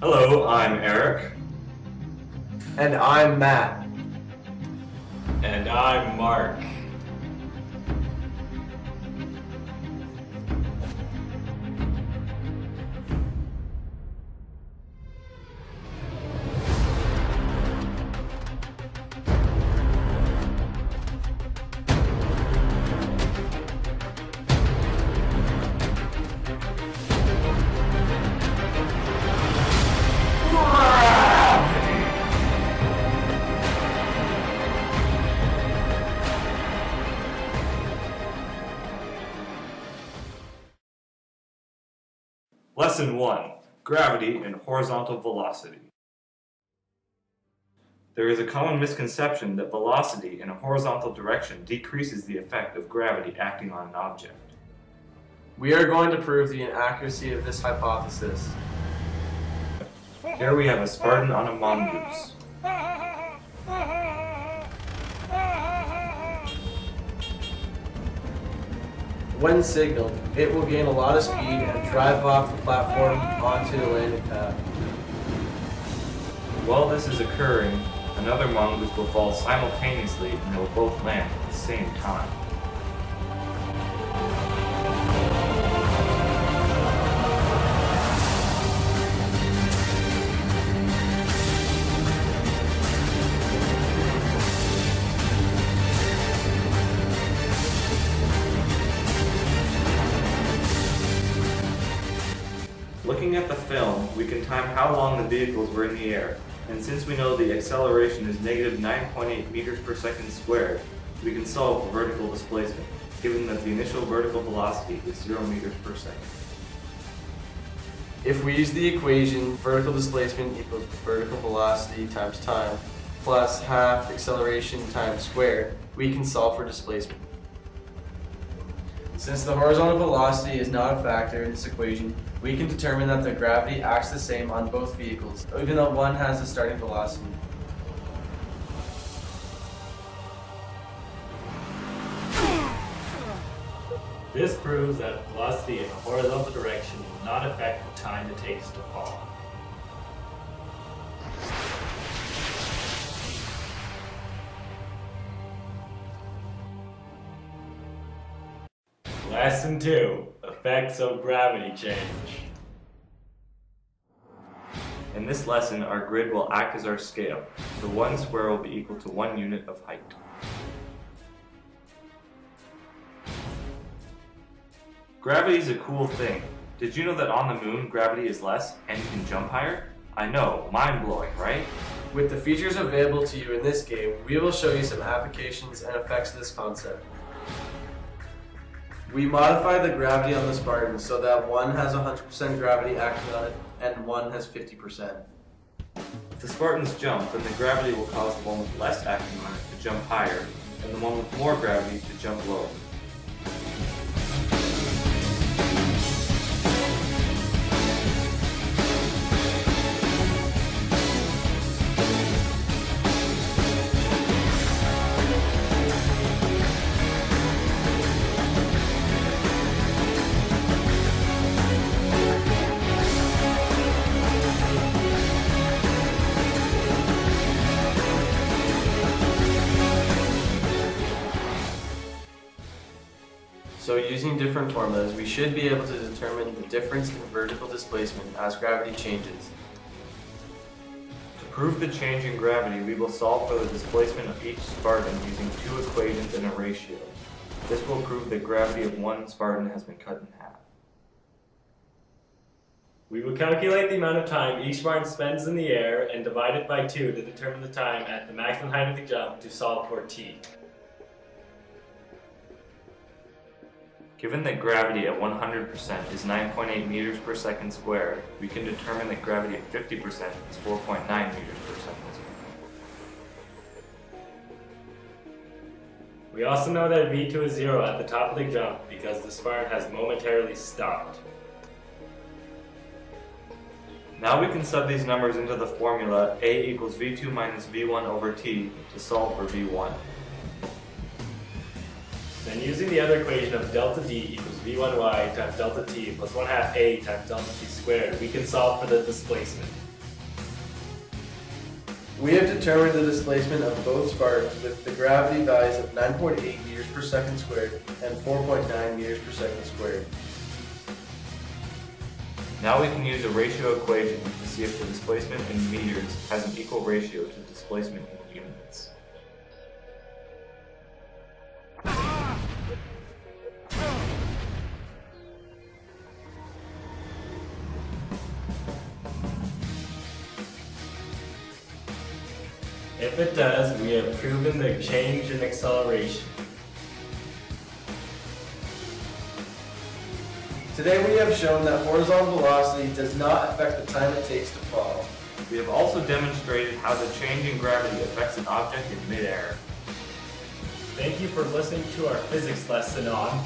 Hello, I'm Eric. And I'm Matt. And I'm Mark. Lesson 1. Gravity and Horizontal Velocity. There is a common misconception that velocity in a horizontal direction decreases the effect of gravity acting on an object. We are going to prove the inaccuracy of this hypothesis. Here we have a Spartan on a mongoose. When signaled, it will gain a lot of speed and drive off the platform onto the landing pad. While this is occurring, another mongoose will fall simultaneously and they will both land at the same time. Looking at the film, we can time how long the vehicles were in the air, and since we know the acceleration is negative 9.8 meters per second squared, we can solve for vertical displacement, given that the initial vertical velocity is 0 meters per second. If we use the equation vertical displacement equals vertical velocity times time plus half acceleration times squared, we can solve for displacement. Since the horizontal velocity is not a factor in this equation, we can determine that the gravity acts the same on both vehicles, even though one has a starting velocity. This proves that velocity in a horizontal direction will not affect the time it takes to fall. Lesson 2. Effects of gravity change. In this lesson, our grid will act as our scale, so 1 square will be equal to 1 unit of height. Gravity is a cool thing. Did you know that on the moon, gravity is less and you can jump higher? I know, mind-blowing, right? With the features available to you in this game, we will show you some applications and effects of this concept. We modify the gravity on the Spartan so that one has 100% gravity acting on it and one has 50%. If the Spartans jump, then the gravity will cause the one with less acting on it to jump higher, and the one with more gravity to jump lower. So using different formulas, we should be able to determine the difference in vertical displacement as gravity changes. To prove the change in gravity, we will solve for the displacement of each Spartan using 2 equations and a ratio. This will prove that gravity of 1 Spartan has been cut in half. We will calculate the amount of time each Spartan spends in the air and divide it by 2 to determine the time at the maximum height of the jump to solve for t. Given that gravity at 100% is 9.8 meters per second squared, we can determine that gravity at 50% is 4.9 meters per second squared. We also know that v2 is 0 at the top of the jump because the Spartan has momentarily stopped. Now we can sub these numbers into the formula A equals V2 minus V1 over T to solve for V1. Then using the other equation of delta D equals V1y times delta T plus 1/2 A times delta T squared, we can solve for the displacement. We have determined the displacement of both sparks with the gravity values of 9.8 meters per second squared and 4.9 meters per second squared. Now we can use a ratio equation to see if the displacement in meters has an equal ratio to the displacement in units. If it does, we have proven the change in acceleration. Today we have shown that horizontal velocity does not affect the time it takes to fall. We have also demonstrated how the change in gravity affects an object in midair. Thank you for listening to our physics lesson on